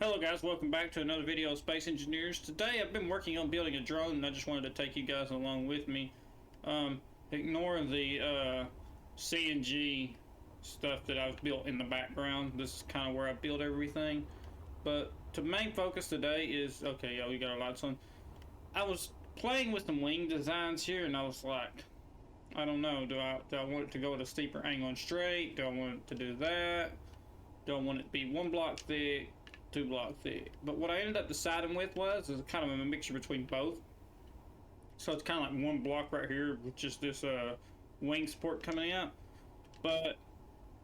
Hello guys, welcome back to another video of Space Engineers. Today I've been working on building a drone and I just wanted to take you guys along with me. Ignore the CNG stuff that I've built in the background. This is kind of where I build everything. But the main focus today is, okay, yeah, we got our lights on. I was playing with some wing designs here and I was like, I don't know, do I want it to go at a steeper angle and straight? Do I want it to do that? Do I want it to be 1 block thick? 2 block thick? But what I ended up deciding with was kind of a mixture between both. So it's kind of like 1 block right here with just this wing support coming out. But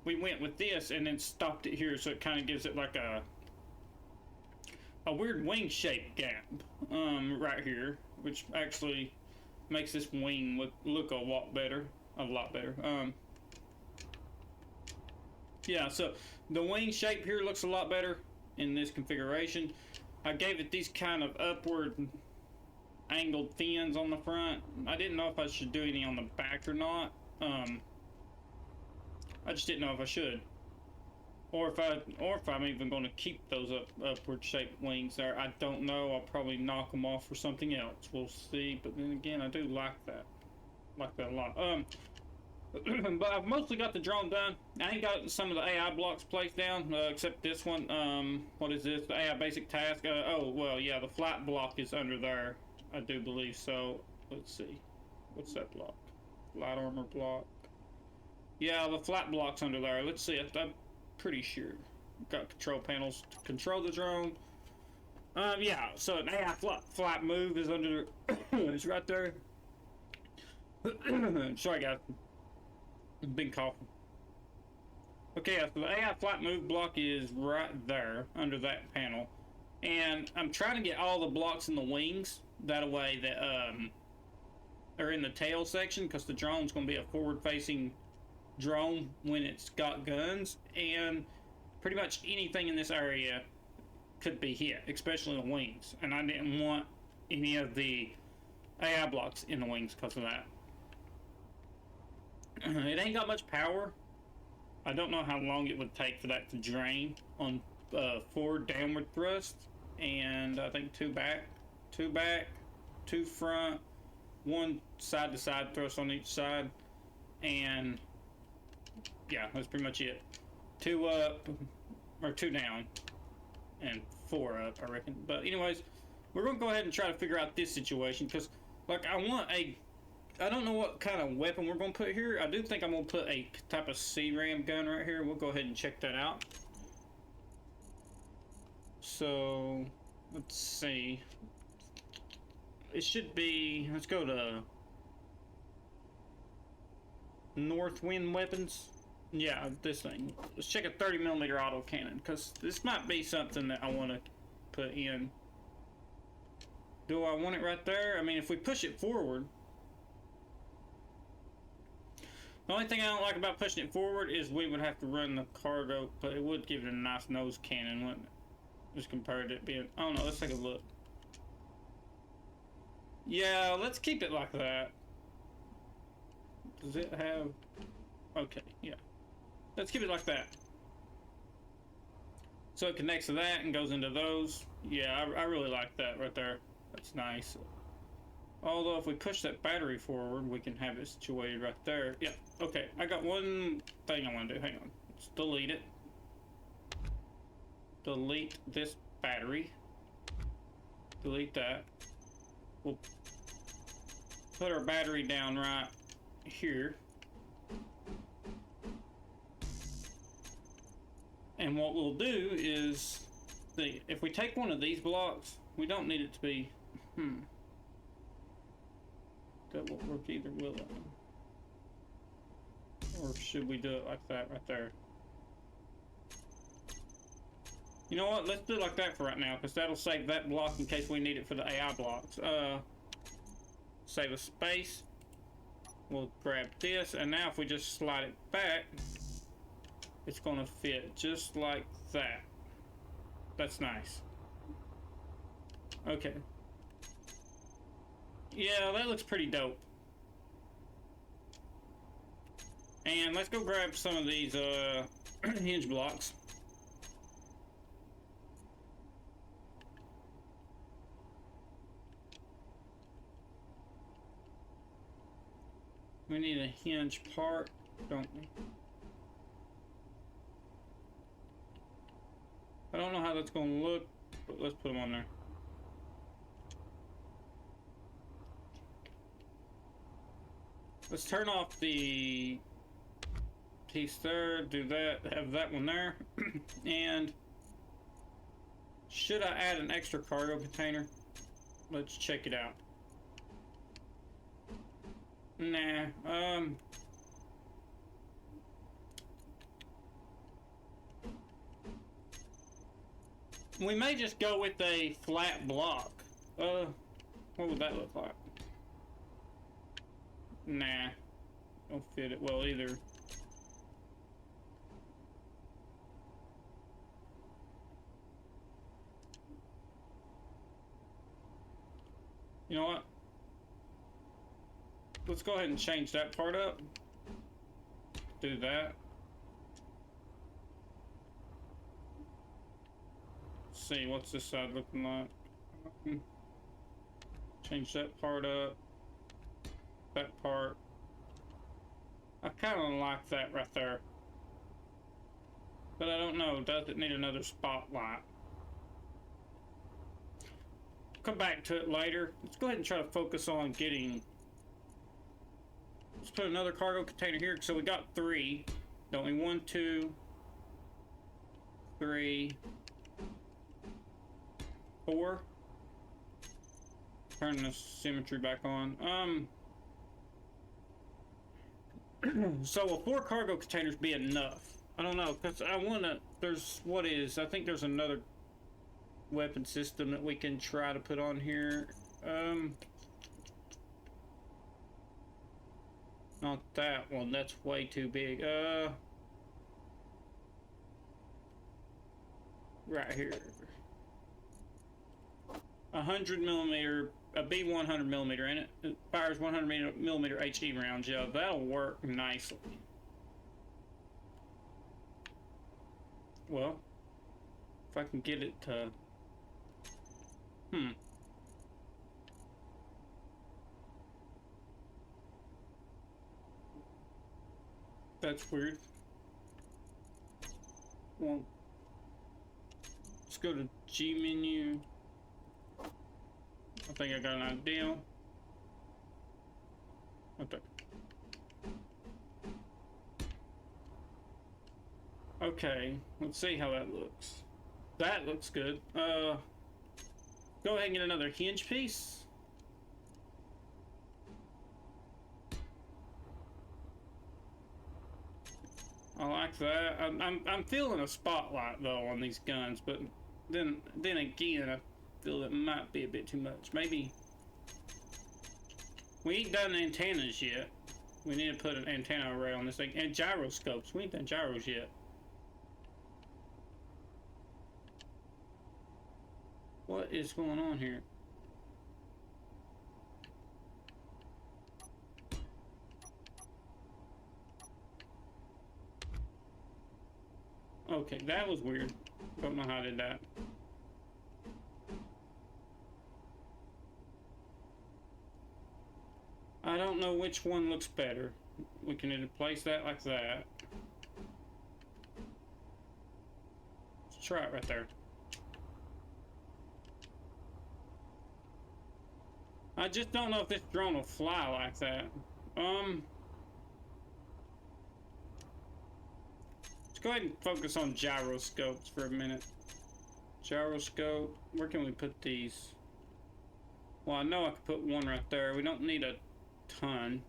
we went with this and then stopped it here, so it kind of gives it like a weird wing shape gap right here, which actually makes this wing look a lot better. Yeah, so the wing shape here looks a lot better in this configuration. I gave it these kind of upward angled fins on the front. I didn't know if I should do any on the back or not. I just didn't know if I should, or if I'm even going to keep those upward shaped wings there. I don't know. I'll probably knock them off for something else. We'll see. But then again, I do like that a lot. But I've mostly got the drone done. I ain't got some of the AI blocks placed down, except this one. What is this? The AI basic task. Oh, well, yeah, the flat block is under there. I do believe so. Let's see. What's that block? Light armor block. Yeah, the flat block's under there. Let's see. I'm pretty sure. Got control panels to control the drone. Yeah, so an AI flat move is under. It's right there. Sorry, guys. Big coughing. Okay, so the AI flat move block is right there under that panel, and I'm trying to get all the blocks in the wings that way that are in the tail section, because the drone's going to be a forward-facing drone when it's got guns, and pretty much anything in this area could be hit, especially the wings. And I didn't want any of the AI blocks in the wings because of that. It ain't got much power. I don't know how long it would take for that to drain on 4 downward thrust, and I think 2 back, 2 front, 1 side to side thrust on each side, and yeah, that's pretty much it. 2 up or 2 down and 4 up, I reckon. But anyways, we're gonna go ahead and try to figure out this situation, because like I don't know what kind of weapon we're going to put here. I do think I'm going to put a type of C-ram gun right here. We'll go ahead and check that out. So, let's see. It should be, let's go to North Wind Weapons. Yeah, this thing. Let's check a 30mm autocannon, because this might be something that I want to put in. Do I want it right there? I mean, if we push it forward. The only thing I don't like about pushing it forward is we would have to run the cargo, but it would give it a nice nose cannon, wouldn't it? Just compared to it being, I don't know, let's take a look. Yeah, let's keep it like that. Does it have, okay, yeah. Let's keep it like that. So it connects to that and goes into those. Yeah, I really like that right there. That's nice. Although if we push that battery forward, we can have it situated right there. Yeah, okay. I got one thing I want to do. Hang on. Let's delete it. Delete this battery. Delete that. We'll put our battery down right here. And what we'll do is, if we take one of these blocks, we don't need it to be, that won't work either, will it? Or should we do it like that right there? You know what? Let's do it like that for right now, because that'll save that block in case we need it for the AI blocks. Save a space. We'll grab this, and now if we just slide it back, it's going to fit just like that. That's nice. Okay. Yeah, that looks pretty dope. And let's go grab some of these hinge blocks. We need a hinge part, don't we? I don't know how that's going to look, but let's put them on there. Let's turn off the piece there, do that, have that one there. And should I add an extra cargo container? Let's check it out. Nah, we may just go with a flat block. What would that look like? Nah, don't fit it well either. You know what? Let's go ahead and change that part up. Do that. Let's see, what's this side looking like? Change that part up. That part. I kind of like that right there. But I don't know, does it need another spotlight? Come back to it later. Let's go ahead and try to focus on getting... Let's put another cargo container here. So we got 3. Don't we? 1, 2, 3, 4. Turn the symmetry back on. So will 4 cargo containers be enough? I don't know, because I want to... I think there's another weapon system that we can try to put on here. Not that one, that's way too big. Right here. 100mm, a B100mm in it. It fires 100mm HE rounds. Yeah, that'll work nicely. Well, if I can get it to... That's weird. Well, let's go to G menu. I think I got an idea. Okay. Okay, let's see how that looks. That looks good. Go ahead and get another hinge piece. I like that. I'm feeling a spotlight though on these guns, but then again, I feel it might be a bit too much. Maybe we ain't done antennas yet. We need to put an antenna array on this thing, and gyroscopes. We ain't done gyros yet. What is going on here? Okay, that was weird. Don't know how I did that. I don't know which one looks better. We can either place that like that. Let's try it right there. I just don't know if this drone will fly like that. Let's go ahead and focus on gyroscopes for a minute. Gyroscope, where can we put these? Well, I know I could put one right there. We don't need a ton.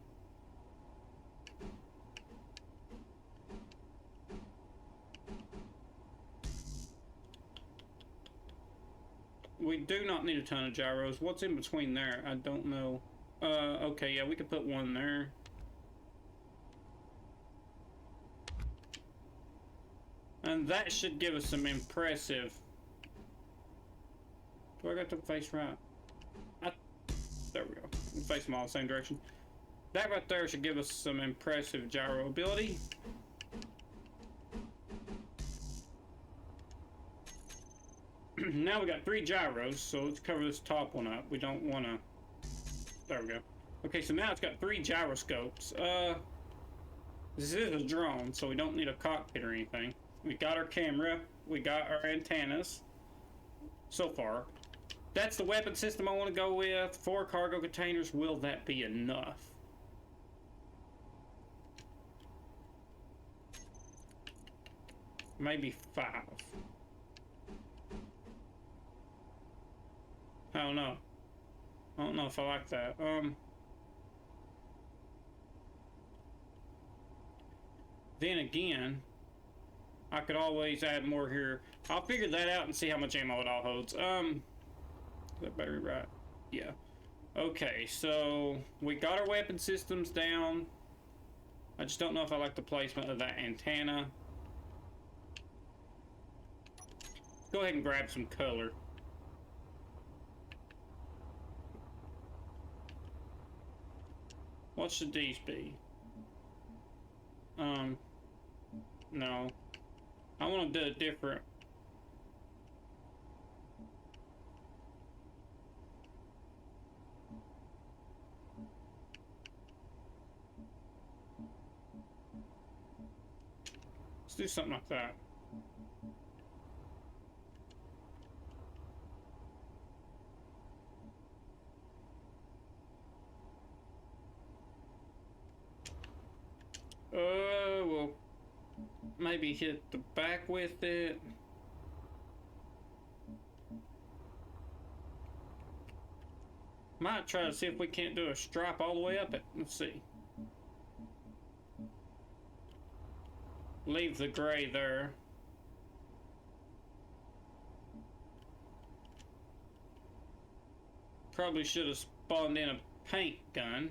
We do not need a ton of gyros. What's in between there? I don't know. Okay, yeah, we could put one there. And that should give us some impressive... Do I got the face right? There we go. We'll face them all the same direction. That right there should give us some impressive gyro ability. Now we got 3 gyros, so let's cover this top one up. We don't want to... There we go. Okay, so now it's got 3 gyroscopes. This is a drone, so we don't need a cockpit or anything. We got our camera, we got our antennas. So far. That's the weapon system I want to go with. 4 cargo containers. Will that be enough? Maybe 5. I don't know. I don't know if I like that. Then again, I could always add more here. I'll figure that out and see how much ammo it all holds. Is that battery right? Yeah. Okay, so we got our weapon systems down. I just don't know if I like the placement of that antenna. Go ahead and grab some color. What should these be? No. I want to do it different. Let's do something like that. We'll maybe hit the back with it. Might try to see if we can't do a stripe all the way up it. Let's see. Leave the gray there. Probably should have spawned in a paint gun.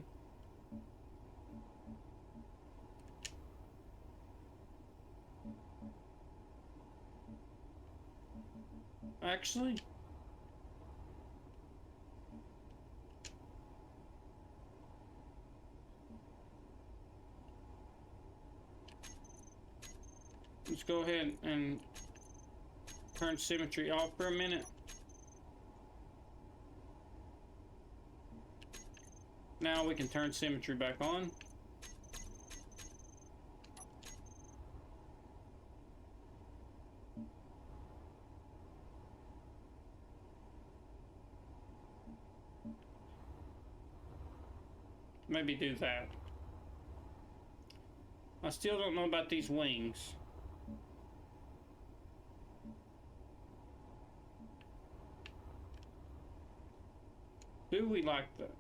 Actually, let's go ahead and turn symmetry off for a minute. Now we can turn symmetry back on. Maybe do that. I still don't know about these wings. Do we like that?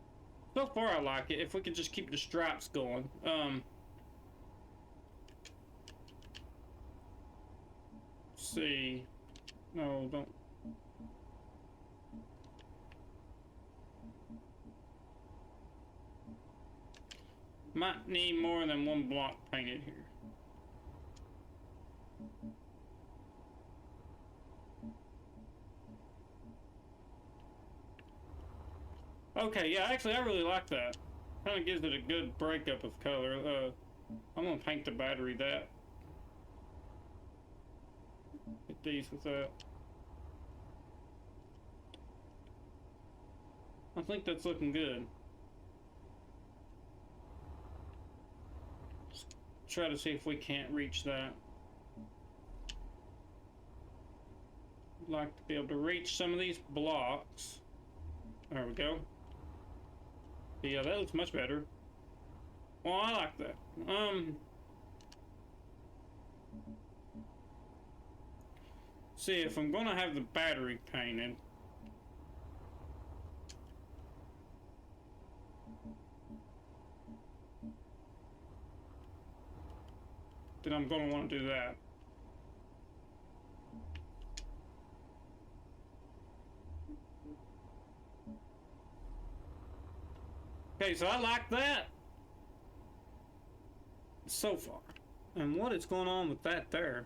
So far I like it. If we could just keep the stripes going. See. No, don't. Might need more than 1 block painted here. Okay, yeah, actually I really like that. Kind of gives it a good breakup of color. I'm gonna paint the battery that. Hit these with that. I think that's looking good. Try to see if we can't reach that. I'd like to be able to reach some of these blocks. There we go. Yeah, that looks much better. Well, I like that. See, if I'm gonna have the battery painted, then I'm gonna want to do that. Okay, so I like that so far. And what is going on with that there?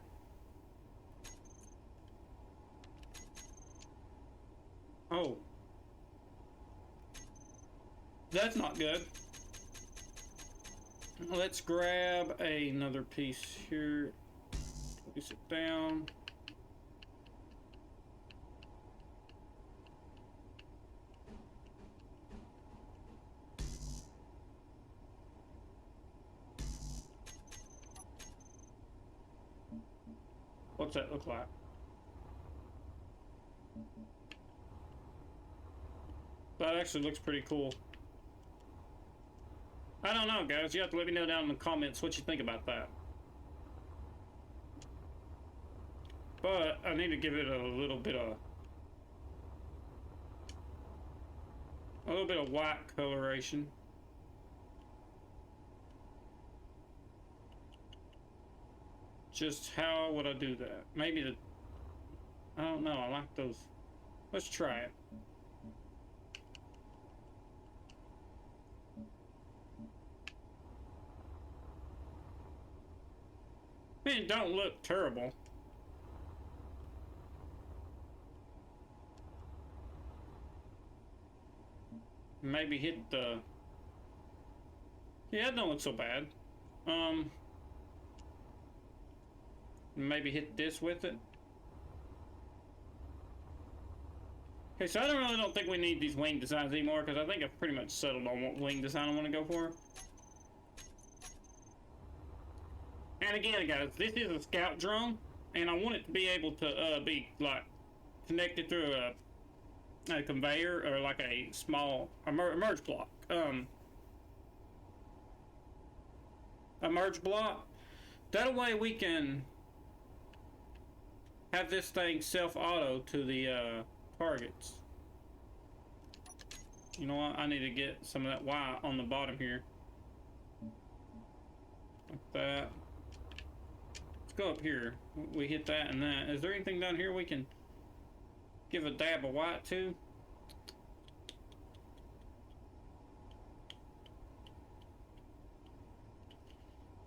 Oh. That's not good. Let's grab another piece here. Place it down. What's that look like? That actually looks pretty cool. I don't know, guys. You have to let me know down in the comments what you think about that. But I need to give it a little bit of white coloration. Just how would I do that? Maybe I don't know. I like those. Let's try it. It don't look terrible. Maybe hit the... Yeah, it don't look so bad. Maybe hit this with it. Okay, so I really don't think we need these wing designs anymore, because I think I've pretty much settled on what wing design I want to go for. And again, guys, this is a scout drone, and I want it to be able to be like connected through a conveyor or like a small merge block. A merge block. That way we can have this thing self-auto to the targets. You know what? I need to get some of that white on the bottom here. Like that. Let's go up here. We hit that and that. Is there anything down here we can give a dab of white to?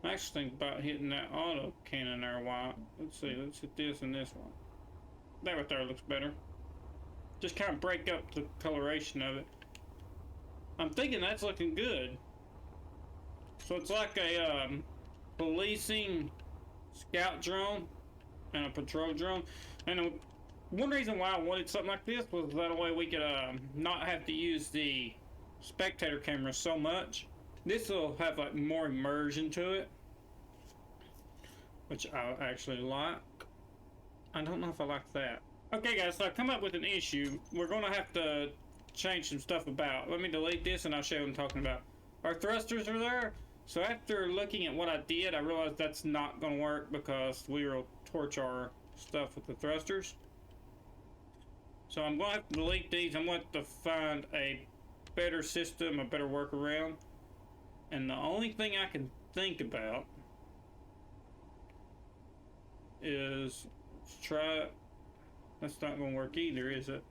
I actually think about hitting that auto cannon there white. Let's see, let's hit this and this one. That right there looks better. Just kind of break up the coloration of it. I'm thinking that's looking good. So it's like a policing scout drone and a patrol drone. And one reason why I wanted something like this was that way we could not have to use the spectator camera so much. This will have like more immersion to it, which I actually like. I don't know if I like that. Okay guys, so I've come up with an issue. We're gonna have to change some stuff about. Let me delete this and I'll show you what I'm talking about. Our thrusters are there. So after looking at what I did, I realized that's not gonna work because we will torch our stuff with the thrusters. So I'm gonna have to delete these. I'm going to have to find a better system, a better workaround. And the only thing I can think about is, let's try it. That's not going to work either, is it?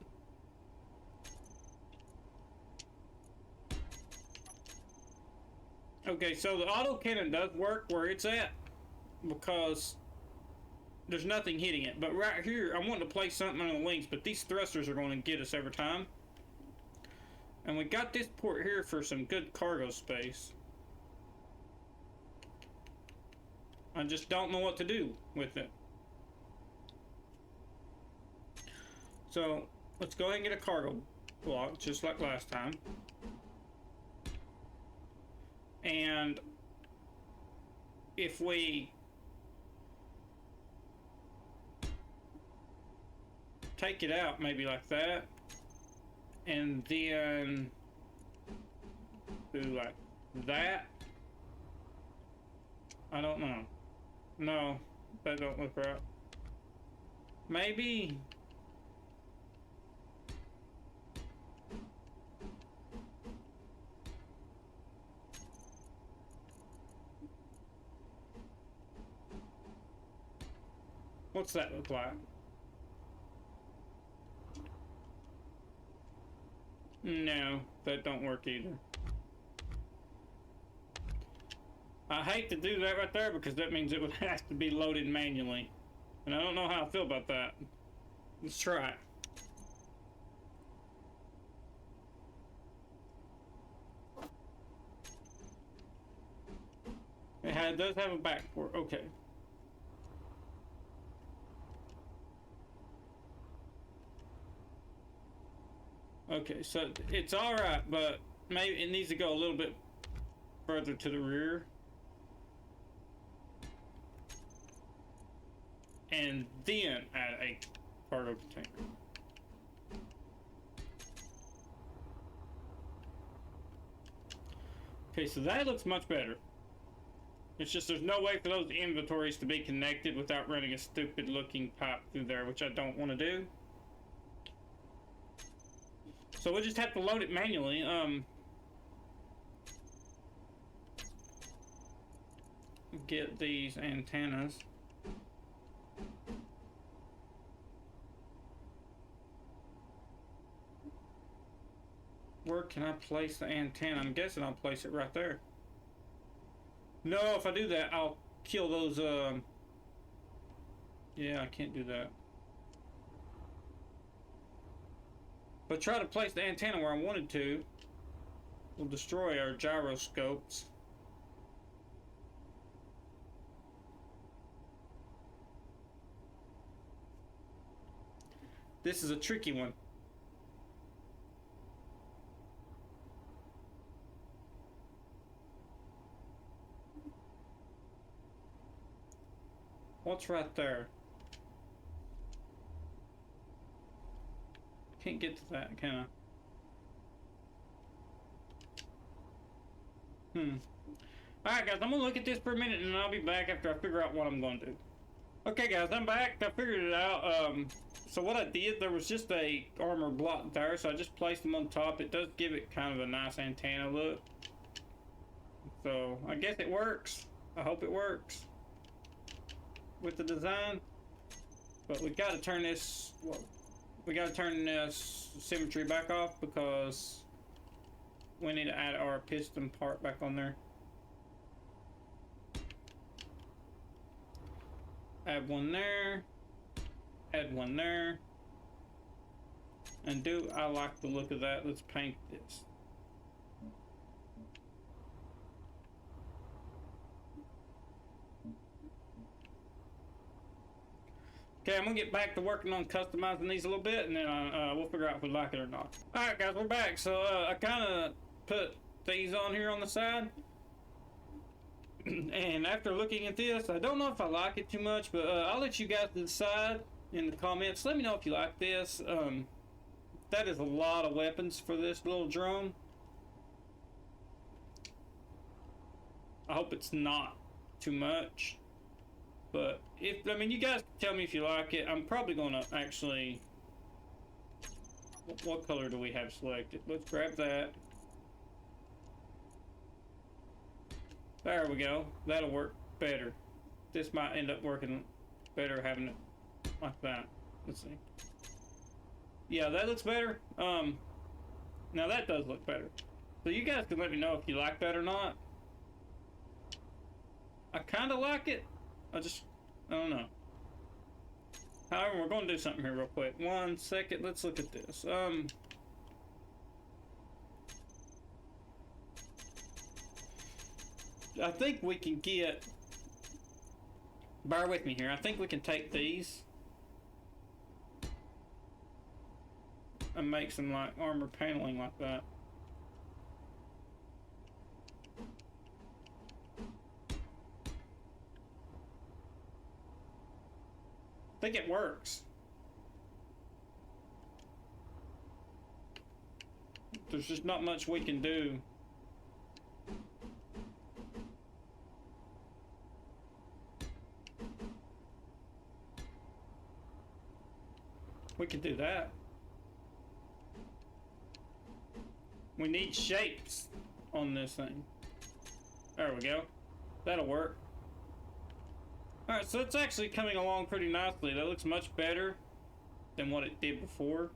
Okay, so the auto cannon does work where it's at because there's nothing hitting it. But right here, I want to place something on the wings, but these thrusters are going to get us every time. And we got this port here for some good cargo space. I just don't know what to do with it. So let's go ahead and get a cargo block just like last time. And if we take it out maybe like that, and then do like that, I don't know. No, that don't look right. Maybe. What's that look like? No, that don't work either. I hate to do that right there because that means it would have to be loaded manually. And I don't know how I feel about that. Let's try it. It does have a back port. Okay. Okay, so it's alright, but maybe it needs to go a little bit further to the rear. and then add a cargo container. Okay, so that looks much better. It's just there's no way for those inventories to be connected without running a stupid looking pipe through there, which I don't want to do. So we'll just have to load it manually. Get these antennas. Where can I place the antenna? I'm guessing I'll place it right there. No, if I do that, I'll kill those, yeah, I can't do that. But try to place the antenna where I wanted to will destroy our gyroscopes. This is a tricky one. What's right there? Can't get to that, can I? Alright guys, I'm gonna look at this for a minute and I'll be back after I figure out what I'm gonna do. Okay guys, I'm back. I figured it out. So what I did, there was just a armor block there, so I just placed them on top. It does give it kind of a nice antenna look. So I guess it works. I hope it works with the design. But we gotta turn this, well, we gotta turn this symmetry back off because we need to add our piston part back on there. Add one there, add one there, and do I like the look of that? Let's paint this. Okay, I'm gonna get back to working on customizing these a little bit, and then we'll figure out if we like it or not. Alright guys, we're back. So I kind of put these on here on the side. And after looking at this, I don't know if I like it too much, but I'll let you guys decide in the comments. Let me know if you like this. That is a lot of weapons for this little drone. I hope it's not too much. But if, I mean, you guys tell me if you like it. I'm probably gonna actually, what color do we have selected? Let's grab that. There we go. That'll work better. This might end up working better having it like that. Let's see. Yeah, that looks better. Now that does look better. So you guys can let me know if you like that or not. I kind of like it. I don't know. However, we're going to do something here real quick. 1 second. Let's look at this. I think we can get, bear with me here, I think we can take these and make some like armor paneling like that. I think it works. There's just not much we can do. We can do that. We need shapes on this thing. There we go. That'll work. Alright, so it's actually coming along pretty nicely. That looks much better than what it did before.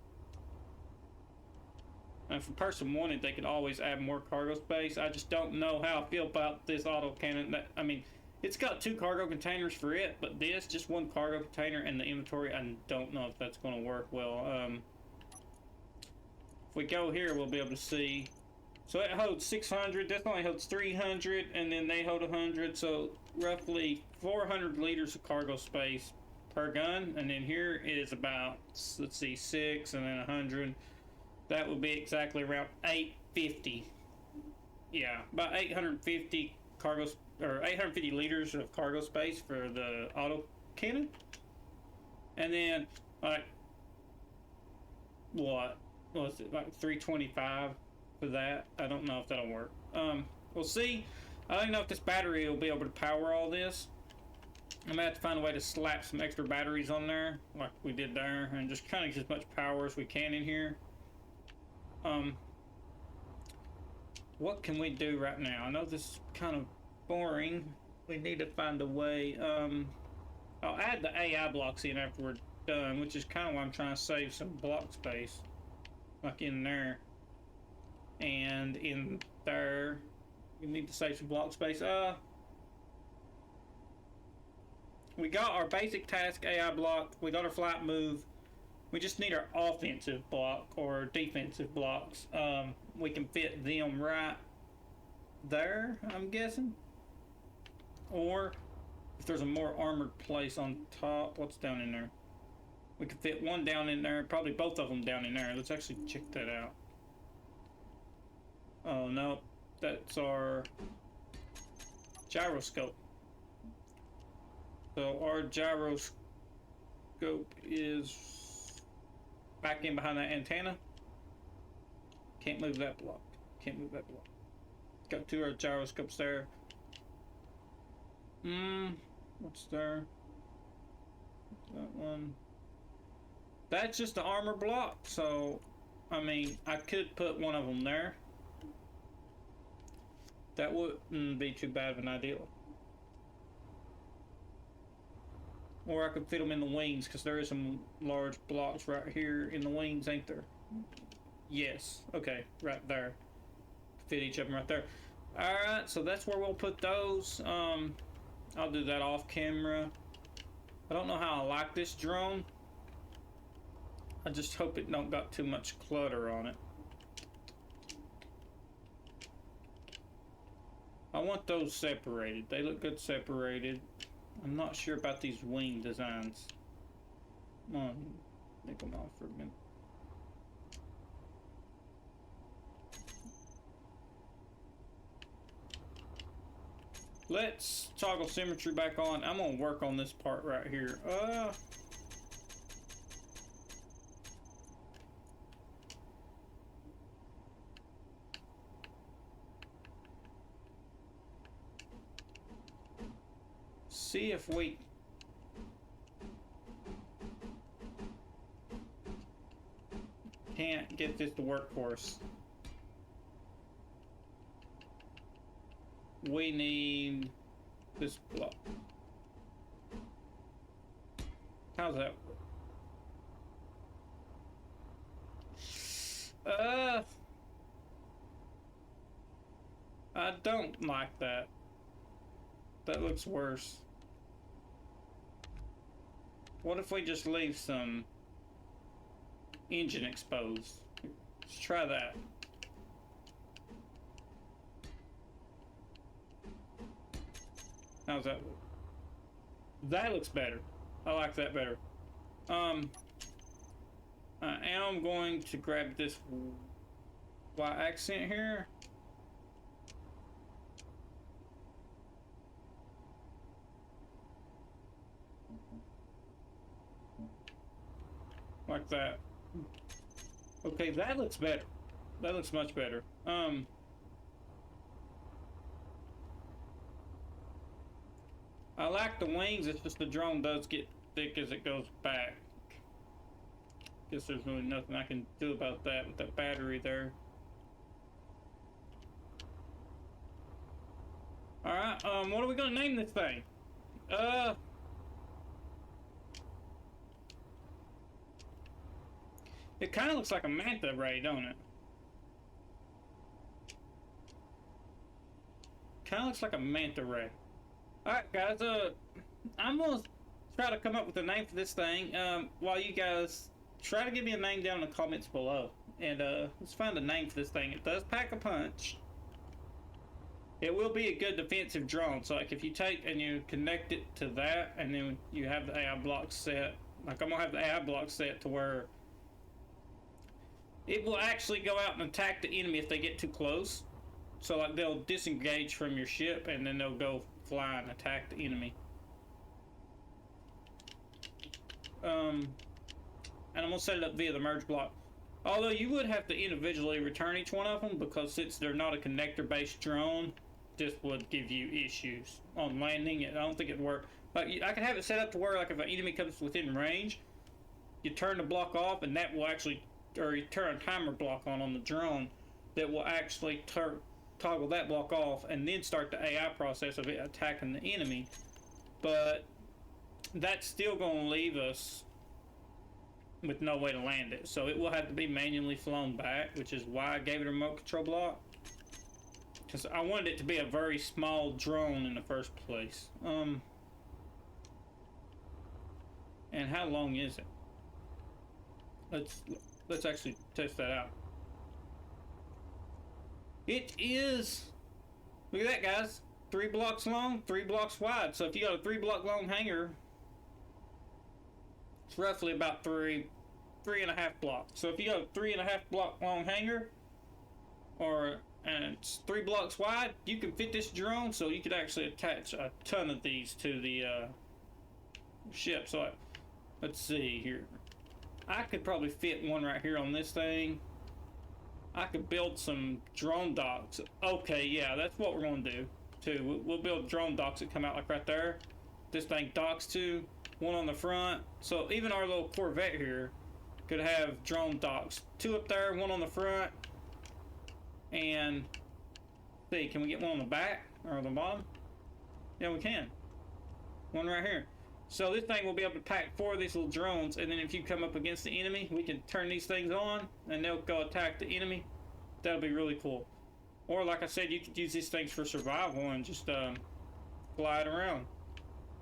And if a person wanted, they could always add more cargo space. I just don't know how I feel about this auto cannon. I mean, it's got 2 cargo containers for it, but this, just 1 cargo container and the inventory, I don't know if that's going to work well. If we go here, we'll be able to see. So it holds 600, this only holds 300, and then they hold 100, so roughly 400 liters of cargo space per gun. And then here is about, let's see, 6 and then 100. That would be exactly around 850. Yeah, about 850 cargo, or 850 liters of cargo space for the auto cannon. And then, like, what was it, like 325 for that? I don't know if that'll work. We'll see. I don't know if this battery will be able to power all this. I'm gonna have to find a way to slap some extra batteries on there, like we did there, and just kind of get as much power as we can in here. What can we do right now? I know this is kind of boring. We need to find a way. I'll add the AI blocks in after we're done, which is kind of why I'm trying to save some block space, like in there and in there. We need to save some block space. We got our basic task AI block. We got our flight move. We just need our offensive block or defensive blocks. We can fit them right there, I'm guessing. Or if there's a more armored place on top, what's down in there? We could fit one down in there, probably both of them down in there. Let's actually check that out. Oh no, that's our gyroscope. So our gyroscope is back in behind that antenna. Can't move that block. Can't move that block. Got two of our gyroscopes there. What's there? That one. That's just the armor block. So, I mean, I could put one of them there. That wouldn't be too bad of an idea. Or I could fit them in the wings, because there is some large blocks right here in the wings, ain't there? Yes. Okay, right there. Fit each of them right there. Alright, so that's where we'll put those. I'll do that off camera. I don't know how I like this drone. I just hope it don't got too much clutter on it. I want those separated. They look good separated. I'm not sure about these wing designs. Come on, take them off for a minute. Let's toggle symmetry back on. I'm gonna work on this part right here. See if we can't get this to work for us. We need this block. How's that work? I don't like that. That looks worse. What if we just leave some engine exposed? Let's try that. How's that look? That looks better. I like that better. I am going to grab this Y accent here. Like that. Okay, that looks better. That looks much better. I like the wings, it's just the drone does get thick as it goes back. Guess there's really nothing I can do about that with that battery there. Alright, what are we gonna name this thing? It kind of looks like a manta ray, don't it? Kind of looks like a manta ray. Alright, guys, I'm gonna try to come up with a name for this thing, while you guys try to give me a name down in the comments below. And, let's find a name for this thing. It does pack a punch. It will be a good defensive drone, so like if you take and you connect it to that, and then you have the AI block set, like I'm gonna have the AI block set to where it will actually go out and attack the enemy if they get too close. So like they'll disengage from your ship and then they'll go fly and attack the enemy. and I'm gonna set it up via the merge block. Although you would have to individually return each one of them, because since they're not a connector-based drone, this would give you issues on landing. I don't think it'd work. Like, I could have it set up to where, like, if an enemy comes within range, you turn the block off, and that will actually, or you turn a timer block on the drone that will actually toggle that block off, and then start the AI process of it attacking the enemy. But that's still going to leave us with no way to land it, so it will have to be manually flown back, which is why I gave it a remote control block, because I wanted it to be a very small drone in the first place. And how long is it? Let's actually test that out. It is, look at that, guys, 3 blocks long, 3 blocks wide. So if you got a 3 block long hangar, it's roughly about 3.5 blocks. So if you got a 3.5 block long hangar, and it's 3 blocks wide, you can fit this drone. So you could actually attach a ton of these to the ship. So let's see here. I could probably fit one right here on this thing. I could build some drone docks. Okay, yeah, that's what we're gonna do too. We'll build drone docks that come out like right there. This thing docks to one on the front. So even our little Corvette here could have drone docks. 2 up there, 1 on the front. And see, can we get 1 on the back or on the bottom? Yeah, we can. 1 right here. So this thing will be able to pack 4 of these little drones, and then if you come up against the enemy, we can turn these things on and they'll go attack the enemy. That'll be really cool. Or like I said, you could use these things for survival and just fly it around.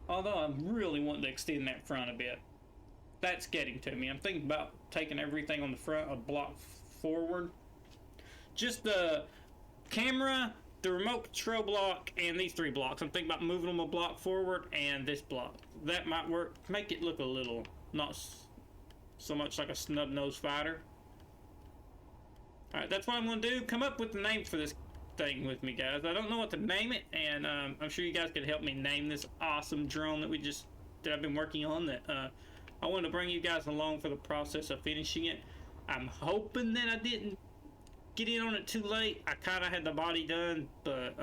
Although I'm really wanting to extend that front a bit. That's getting to me. I'm thinking about taking everything on the front a block forward. Just the camera, the remote control block, and these 3 blocks. I'm thinking about moving them a block forward and this block. That might work. Make it look a little, not so much like a snub-nosed fighter. Alright, that's what I'm going to do. Come up with the name for this thing with me, guys. I don't know what to name it, and I'm sure you guys could help me name this awesome drone that I've been working on. That I wanted to bring you guys along for the process of finishing it. I'm hoping that I didn't get in on it too late. I kind of had the body done, but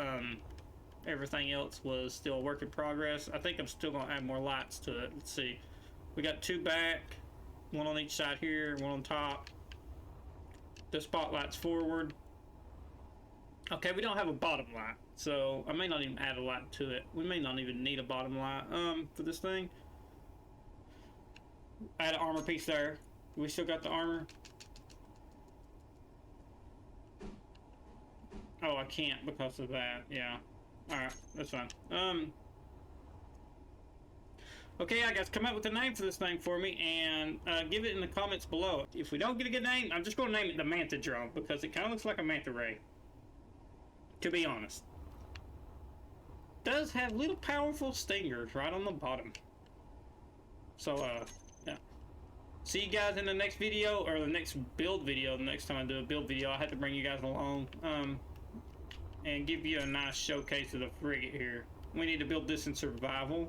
everything else was still a work in progress. I think I'm still going to add more lights to it. Let's see. We got 2 back, 1 on each side here, 1 on top. The spotlight's forward. Okay, we don't have a bottom light, so I may not even add a light to it. We may not even need a bottom light for this thing. Add an armor piece there. We still got the armor. Oh, I can't because of that. Yeah. Alright, that's fine. Okay, I guys, come up with a name for this thing for me and give it in the comments below. If we don't get a good name, I'm just going to name it the Manta Drone because it kind of looks like a manta ray. To be honest. Does have little powerful stingers right on the bottom. So, yeah. See you guys in the next video, or the next build video. The next time I do a build video, I have to bring you guys along and give you a nice showcase of the frigate here. We need to build this in survival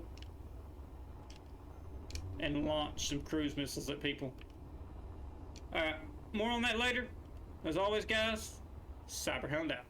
and launch some cruise missiles at people. Alright, more on that later. As always, guys, CyberHound out.